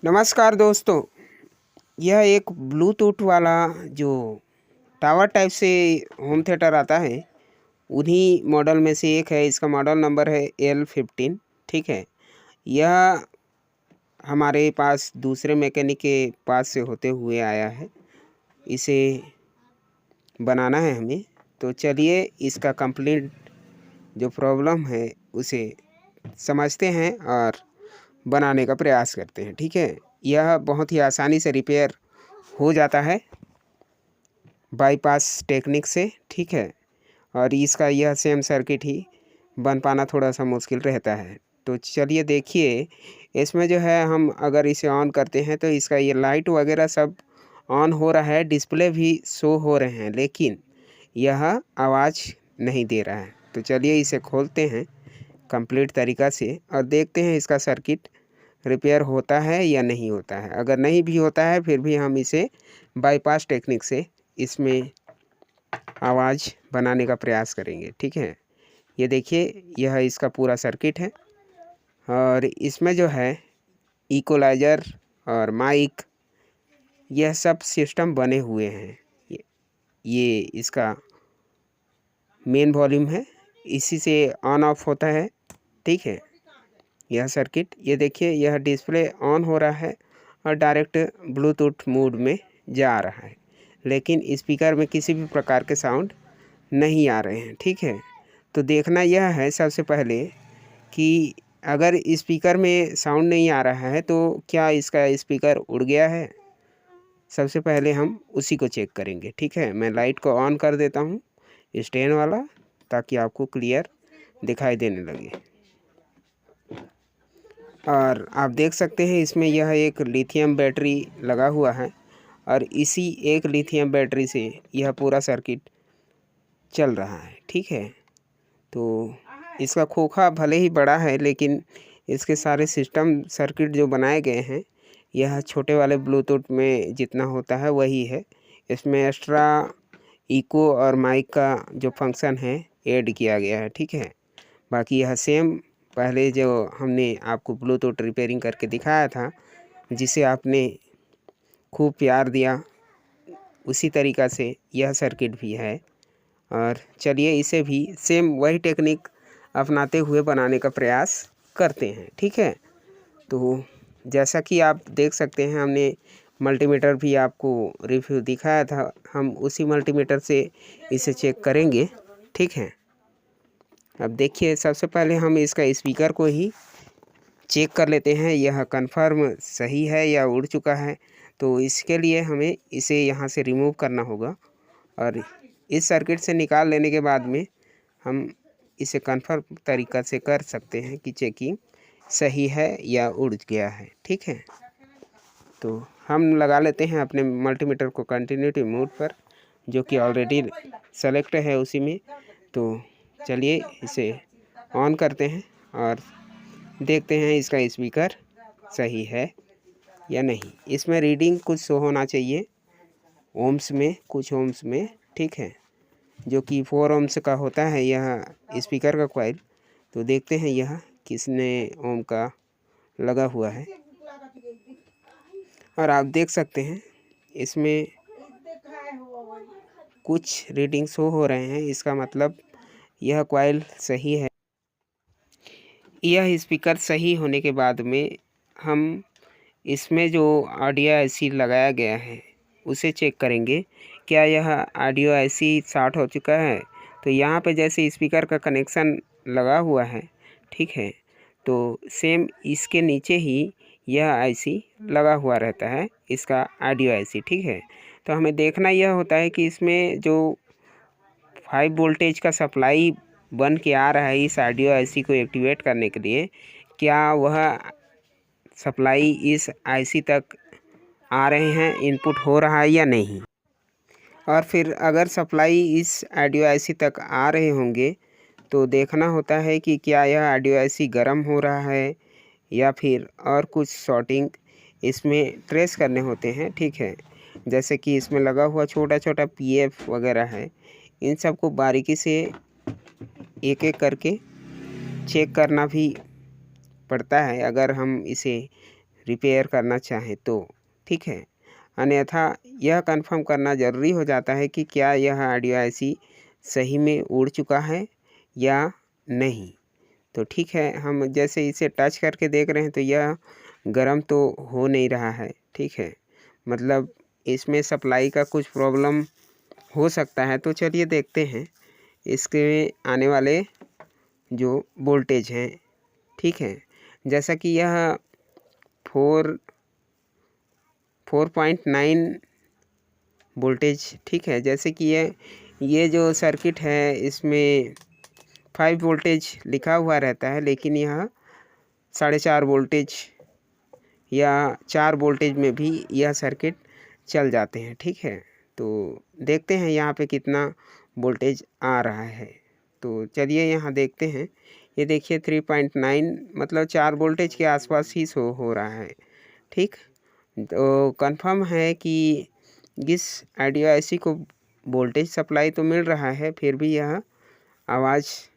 नमस्कार दोस्तों। यह एक ब्लूटूथ वाला जो टावर टाइप से होम थिएटर आता है, उन्हीं मॉडल में से एक है। इसका मॉडल नंबर है L15। ठीक है। यह हमारे पास दूसरे मैकेनिक के पास से होते हुए आया है। इसे बनाना है हमें, तो चलिए इसका कंप्लीट जो प्रॉब्लम है उसे समझते हैं और बनाने का प्रयास करते हैं। ठीक है। यह बहुत ही आसानी से रिपेयर हो जाता है बाईपास टेक्निक से। ठीक है। और इसका यह सेम सर्किट ही बन पाना थोड़ा सा मुश्किल रहता है। तो चलिए देखिए, इसमें जो है हम अगर इसे ऑन करते हैं तो इसका ये लाइट वगैरह सब ऑन हो रहा है, डिस्प्ले भी शो हो रहे हैं, लेकिन यह आवाज़ नहीं दे रहा है। तो चलिए इसे खोलते हैं कंप्लीट तरीक़ा से और देखते हैं इसका सर्किट रिपेयर होता है या नहीं होता है। अगर नहीं भी होता है फिर भी हम इसे बाईपास टेक्निक से इसमें आवाज़ बनाने का प्रयास करेंगे। ठीक है। ये देखिए, यह इसका पूरा सर्किट है और इसमें जो है इक्वलाइज़र और माइक, यह सब सिस्टम बने हुए हैं। ये इसका मेन वॉल्यूम है, इसी से ऑन ऑफ होता है। ठीक है। यह सर्किट, ये देखिए, यह डिस्प्ले ऑन हो रहा है और डायरेक्ट ब्लूटूथ मोड में जा रहा है, लेकिन स्पीकर में किसी भी प्रकार के साउंड नहीं आ रहे हैं। ठीक है। तो देखना यह है सबसे पहले कि अगर स्पीकर में साउंड नहीं आ रहा है तो क्या इसका स्पीकर उड़ गया है। सबसे पहले हम उसी को चेक करेंगे। ठीक है। मैं लाइट को ऑन कर देता हूँ स्टैंड वाला, ताकि आपको क्लियर दिखाई देने लगे। और आप देख सकते हैं इसमें यह एक लिथियम बैटरी लगा हुआ है और इसी एक लिथियम बैटरी से यह पूरा सर्किट चल रहा है। ठीक है। तो इसका खोखा भले ही बड़ा है, लेकिन इसके सारे सिस्टम सर्किट जो बनाए गए हैं, यह छोटे वाले ब्लूटूथ में जितना होता है वही है। इसमें एक्स्ट्रा इको और माइक का जो फंक्शन है ऐड किया गया है। ठीक है। बाकी यह सेम पहले जो हमने आपको ब्लूटूथ रिपेयरिंग करके दिखाया था, जिसे आपने खूब प्यार दिया, उसी तरीक़ा से यह सर्किट भी है। और चलिए इसे भी सेम वही टेक्निक अपनाते हुए बनाने का प्रयास करते हैं। ठीक है। तो जैसा कि आप देख सकते हैं, हमने मल्टीमीटर भी आपको रिव्यू दिखाया था, हम उसी मल्टीमीटर से इसे चेक करेंगे। ठीक है। अब देखिए, सबसे पहले हम इसका स्पीकर को ही चेक कर लेते हैं, यह कंफर्म सही है या उड़ चुका है। तो इसके लिए हमें इसे यहाँ से रिमूव करना होगा और इस सर्किट से निकाल लेने के बाद में हम इसे कंफर्म तरीक़ा से कर सकते हैं कि चेकिंग सही है या उड़ गया है। ठीक है। तो हम लगा लेते हैं अपने मल्टीमीटर को कंटिन्यूटी मोड पर, जो कि ऑलरेडी सेलेक्ट है उसी में। तो चलिए इसे ऑन करते हैं और देखते हैं इसका स्पीकर सही है या नहीं। इसमें रीडिंग कुछ शो होना चाहिए ओम्स में, कुछ ओम्स में। ठीक है। जो कि 4 ओम्स का होता है यह स्पीकर का कॉइल। तो देखते हैं यह किसने ओम का लगा हुआ है। और आप देख सकते हैं इसमें कुछ रीडिंग शो हो रहे हैं, इसका मतलब यह कॉइल सही है। यह स्पीकर सही होने के बाद में हम इसमें जो ऑडियो आईसी लगाया गया है उसे चेक करेंगे, क्या यह ऑडियो आईसी शॉर्ट हो चुका है। तो यहाँ पे जैसे स्पीकर का कनेक्शन लगा हुआ है, ठीक है, तो सेम इसके नीचे ही यह आईसी लगा हुआ रहता है, इसका ऑडियो आईसी। ठीक है। तो हमें देखना यह होता है कि इसमें जो 5 वोल्टेज का सप्लाई बन के आ रहा है इस ऑडियो आईसी को एक्टिवेट करने के लिए, क्या वह सप्लाई इस आईसी तक आ रहे हैं, इनपुट हो रहा है या नहीं। और फिर अगर सप्लाई इस ऑडियो आईसी तक आ रहे होंगे तो देखना होता है कि क्या यह ऑडियो आईसी गर्म हो रहा है या फिर और कुछ शॉर्टिंग इसमें ट्रेस करने होते हैं। ठीक है। जैसे कि इसमें लगा हुआ छोटा छोटा पीएफ वगैरह है, इन सब को बारीकी से एक एक करके चेक करना भी पड़ता है। अगर हम इसे रिपेयर करना चाहें तो, ठीक है। अन्यथा यह कंफर्म करना ज़रूरी हो जाता है कि क्या यह ऑडियो आईसी सही में उड़ चुका है या नहीं। तो ठीक है, हम जैसे इसे टच करके देख रहे हैं तो यह गर्म तो हो नहीं रहा है, ठीक है। मतलब इसमें सप्लाई का कुछ प्रॉब्लम हो सकता है। तो चलिए देखते हैं इसके आने वाले जो वोल्टेज हैं, ठीक है। जैसा कि यह 4.9 वोल्टेज, ठीक है। जैसे कि ये जो सर्किट है इसमें 5 वोल्टेज लिखा हुआ रहता है, लेकिन यह 4.5 वोल्टेज या 4 वोल्टेज में भी यह सर्किट चल जाते हैं, ठीक है। तो देखते हैं यहाँ पे कितना वोल्टेज आ रहा है। तो चलिए यहाँ देखते हैं। ये देखिए 3.9 मतलब 4 वोल्टेज के आसपास ही शो हो रहा है, ठीक। तो कंफर्म है कि इस ऑडियो आईसी को वोल्टेज सप्लाई तो मिल रहा है, फिर भी यह आवाज़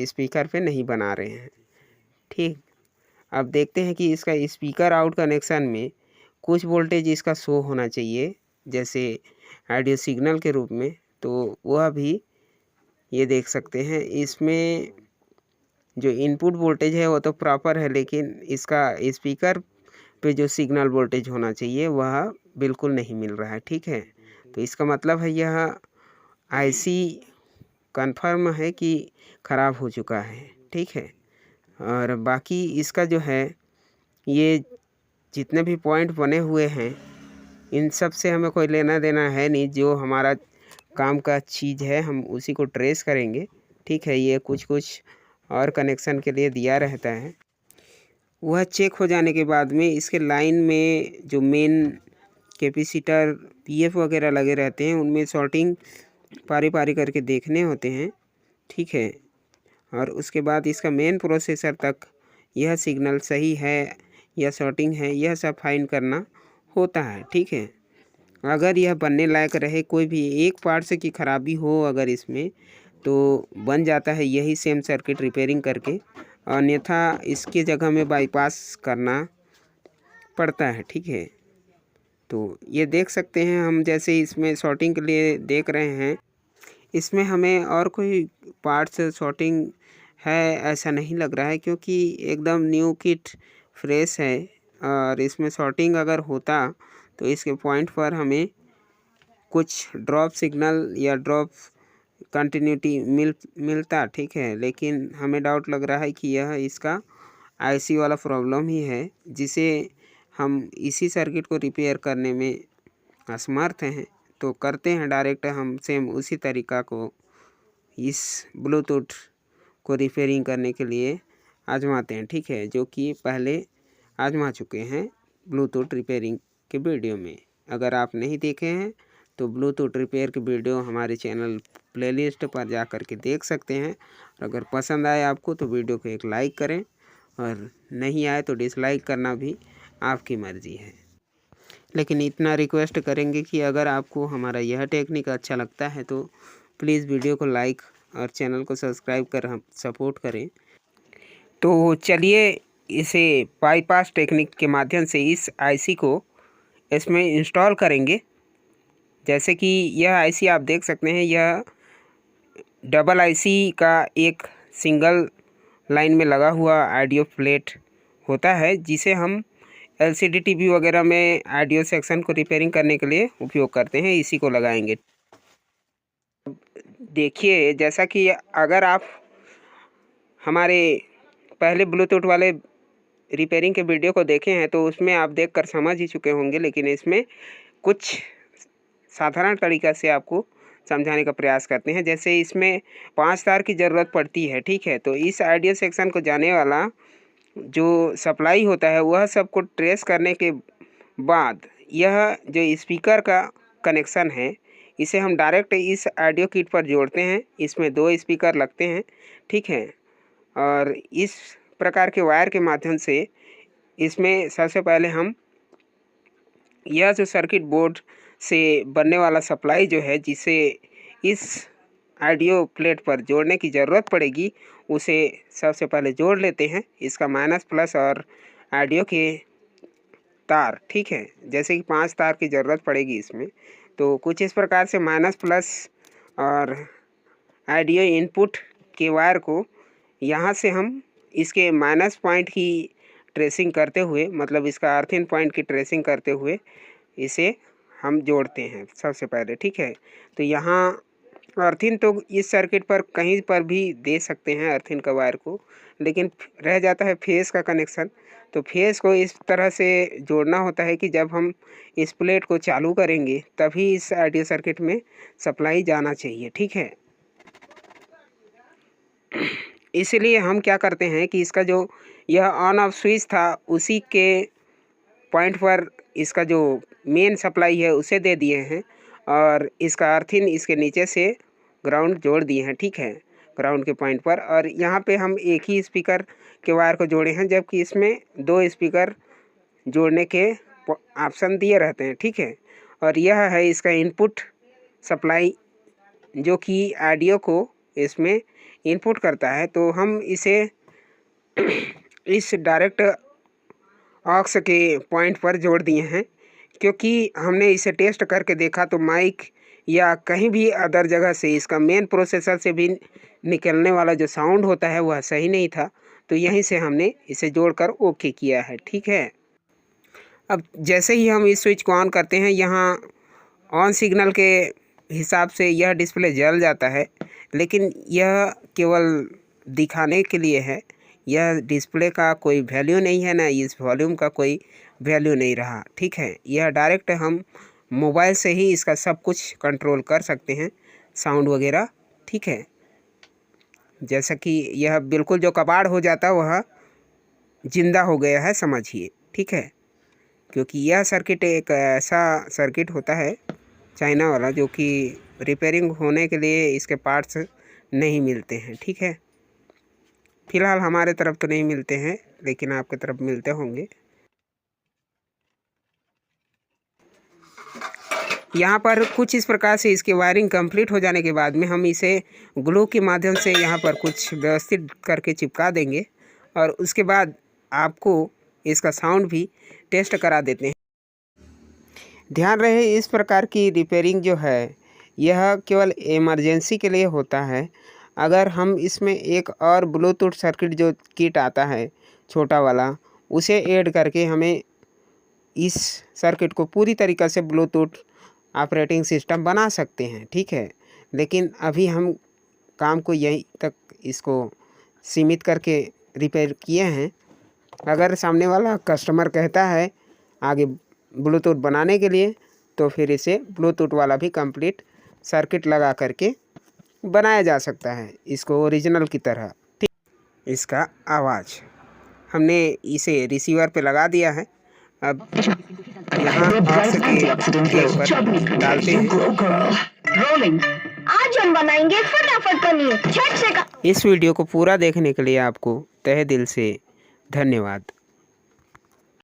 स्पीकर पे नहीं बना रहे हैं, ठीक। अब देखते हैं कि इसका स्पीकर आउट कनेक्शन में कुछ वोल्टेज इसका शो होना चाहिए, जैसे ऑडियो सिग्नल के रूप में। तो वह भी ये देख सकते हैं। इसमें जो इनपुट वोल्टेज है वो तो प्रॉपर है, लेकिन इसका स्पीकर पे जो सिग्नल वोल्टेज होना चाहिए वह बिल्कुल नहीं मिल रहा है, ठीक है। तो इसका मतलब है यह आईसी कंफर्म है कि ख़राब हो चुका है, ठीक है। और बाकी इसका जो है ये जितने भी पॉइंट बने हुए हैं इन सब से हमें कोई लेना देना है नहीं। जो हमारा काम का चीज़ है हम उसी को ट्रेस करेंगे, ठीक है। ये कुछ कुछ और कनेक्शन के लिए दिया रहता है, वह चेक हो जाने के बाद में इसके लाइन में जो मेन कैपेसिटर पीएफ वगैरह लगे रहते हैं उनमें शॉर्टिंग पारी पारी करके देखने होते हैं, ठीक है। और उसके बाद इसका मेन प्रोसेसर तक यह सिग्नल सही है या शॉर्टिंग है यह सब फाइंड करना होता है, ठीक है। अगर यह बनने लायक रहे, कोई भी एक पार्ट से की खराबी हो अगर इसमें, तो बन जाता है यही सेम सर्किट रिपेयरिंग करके, अन्यथा इसके जगह में बाईपास करना पड़ता है, ठीक है। तो ये देख सकते हैं हम, जैसे इसमें शॉर्टिंग के लिए देख रहे हैं, इसमें हमें और कोई पार्ट्स शॉर्टिंग है ऐसा नहीं लग रहा है, क्योंकि एकदम न्यू किट फ्रेश है। और इसमें शॉर्टिंग अगर होता तो इसके पॉइंट पर हमें कुछ ड्रॉप सिग्नल या ड्रॉप कंटिन्यूटी मिलता, ठीक है। लेकिन हमें डाउट लग रहा है कि यह इसका आईसी वाला प्रॉब्लम ही है, जिसे हम इसी सर्किट को रिपेयर करने में असमर्थ हैं। तो करते हैं डायरेक्ट हम सेम उसी तरीका को इस ब्लूटूथ को रिपेयरिंग करने के लिए आजमाते हैं, ठीक है। जो कि पहले आजमा चुके हैं ब्लूटूथ रिपेयरिंग के वीडियो में। अगर आप नहीं देखे हैं तो ब्लूटूथ रिपेयर के वीडियो हमारे चैनल प्लेलिस्ट पर जा कर के देख सकते हैं। और अगर पसंद आए आपको तो वीडियो को एक लाइक करें, और नहीं आए तो डिसलाइक करना भी आपकी मर्ज़ी है। लेकिन इतना रिक्वेस्ट करेंगे कि अगर आपको हमारा यह टेक्निक अच्छा लगता है तो प्लीज़ वीडियो को लाइक और चैनल को सब्सक्राइब कर हम सपोर्ट करें। तो चलिए इसे बाईपास टेक्निक के माध्यम से इस आईसी को इसमें इंस्टॉल करेंगे। जैसे कि यह आईसी आप देख सकते हैं, यह डबल आईसी का एक सिंगल लाइन में लगा हुआ ऑडियो प्लेट होता है, जिसे हम एलसीडी टीवी वगैरह में ऑडियो सेक्शन को रिपेयरिंग करने के लिए उपयोग करते हैं। इसी को लगाएंगे। देखिए, जैसा कि अगर आप हमारे पहले ब्लूटूथ वाले रिपेयरिंग के वीडियो को देखे हैं तो उसमें आप देखकर समझ ही चुके होंगे, लेकिन इसमें कुछ साधारण तरीक़ा से आपको समझाने का प्रयास करते हैं। जैसे इसमें 5 तार की ज़रूरत पड़ती है, ठीक है। तो इस ऑडियो सेक्शन को जाने वाला जो सप्लाई होता है वह सबको ट्रेस करने के बाद यह जो स्पीकर का कनेक्शन है इसे हम डायरेक्ट इस ऑडियो किट पर जोड़ते हैं। इसमें 2 स्पीकर लगते हैं, ठीक है। और इस प्रकार के वायर के माध्यम से इसमें सबसे पहले हम यह जो सर्किट बोर्ड से बनने वाला सप्लाई जो है, जिसे इस ऑडियो प्लेट पर जोड़ने की ज़रूरत पड़ेगी, उसे सबसे पहले जोड़ लेते हैं। इसका माइनस प्लस और ऑडियो के तार, ठीक है, जैसे कि 5 तार की ज़रूरत पड़ेगी इसमें। तो कुछ इस प्रकार से माइनस प्लस और ऑडियो इनपुट के वायर को यहाँ से हम इसके माइनस पॉइंट की ट्रेसिंग करते हुए, मतलब इसका अर्थिंग पॉइंट की ट्रेसिंग करते हुए इसे हम जोड़ते हैं सबसे पहले, ठीक है। तो यहाँ अर्थिंग तो इस सर्किट पर कहीं पर भी दे सकते हैं अर्थिंग का वायर को, लेकिन रह जाता है फेस का कनेक्शन। तो फेस को इस तरह से जोड़ना होता है कि जब हम इस प्लेट को चालू करेंगे तभी इस ऑडियो सर्किट में सप्लाई जाना चाहिए, ठीक है। इसलिए हम क्या करते हैं कि इसका जो यह ऑन ऑफ स्विच था उसी के पॉइंट पर इसका जो मेन सप्लाई है उसे दे दिए हैं और इसका अर्थिंग इसके नीचे से ग्राउंड जोड़ दिए हैं, ठीक है, ग्राउंड के पॉइंट पर। और यहाँ पे हम एक ही स्पीकर के वायर को जोड़े हैं, जबकि इसमें 2 स्पीकर जोड़ने के ऑप्शन दिए रहते हैं, ठीक है। और यह है इसका इनपुट सप्लाई जो कि ऑडियो को इसमें इनपुट करता है। तो हम इसे इस डायरेक्ट ऑक्स के पॉइंट पर जोड़ दिए हैं, क्योंकि हमने इसे टेस्ट करके देखा तो माइक या कहीं भी अदर जगह से इसका मेन प्रोसेसर से भी निकलने वाला जो साउंड होता है वह सही नहीं था। तो यहीं से हमने इसे जोड़कर ओके किया है, ठीक है। अब जैसे ही हम इस स्विच को ऑन करते हैं, यहाँ ऑन सिग्नल के हिसाब से यह डिस्प्ले जल जाता है, लेकिन यह केवल दिखाने के लिए है। यह डिस्प्ले का कोई वैल्यू नहीं है, ना इस वॉल्यूम का कोई वैल्यू नहीं रहा, ठीक है। यह डायरेक्ट हम मोबाइल से ही इसका सब कुछ कंट्रोल कर सकते हैं, साउंड वगैरह, ठीक है। जैसा कि यह बिल्कुल जो कबाड़ हो जाता वह जिंदा हो गया है समझिए, ठीक है। क्योंकि यह सर्किट एक ऐसा सर्किट होता है चाइना वाला जो कि रिपेयरिंग होने के लिए इसके पार्ट्स नहीं मिलते हैं, ठीक है। फ़िलहाल हमारे तरफ तो नहीं मिलते हैं, लेकिन आपके तरफ मिलते होंगे। यहाँ पर कुछ इस प्रकार से इसकी वायरिंग कंप्लीट हो जाने के बाद में हम इसे ग्लू के माध्यम से यहाँ पर कुछ व्यवस्थित करके चिपका देंगे और उसके बाद आपको इसका साउंड भी टेस्ट करा देते हैं। ध्यान रहे इस प्रकार की रिपेयरिंग जो है यह केवल इमरजेंसी के लिए होता है। अगर हम इसमें एक और ब्लूटूथ सर्किट जो किट आता है छोटा वाला, उसे ऐड करके हमें इस सर्किट को पूरी तरीक़े से ब्लूटूथ ऑपरेटिंग सिस्टम बना सकते हैं, ठीक है। लेकिन अभी हम काम को यहीं तक इसको सीमित करके रिपेयर किए हैं। अगर सामने वाला कस्टमर कहता है आगे ब्लूटूथ बनाने के लिए, तो फिर इसे ब्लूटूथ वाला भी कंप्लीट सर्किट लगा करके बनाया जा सकता है, इसको ओरिजिनल की तरह, ठीक। इसका आवाज़ हमने इसे रिसीवर पे लगा दिया है। अब यहाँ ऑक्स के ऊपर डालते हैं। आज हम बनाएंगे फटाफट पनीर, झट से। इस वीडियो को पूरा देखने के लिए आपको तहे दिल से धन्यवाद।